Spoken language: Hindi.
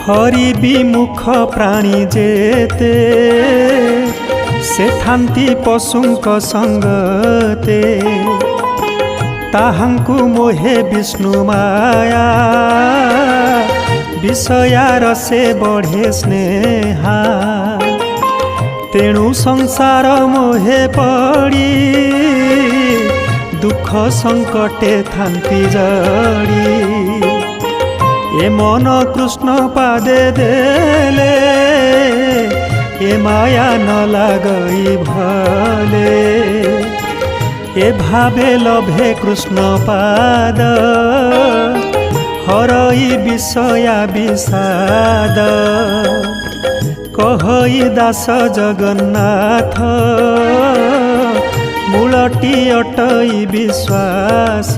हरि विमुख प्राणी जेते से थांती पशुंक संगते ताहांकु मोहे विष्णु माया विषयार से बढ़े स्नेहा तेणु संसार मोहे पड़ी दुख संकटे थांती जड़ी ए मन कृष्ण पादे देले ए माया न लागई भले ए भावे लभे कृष्ण पाद हरई विषया विषाद कहई दास जगन्नाथ मूलटी अटई विश्वास।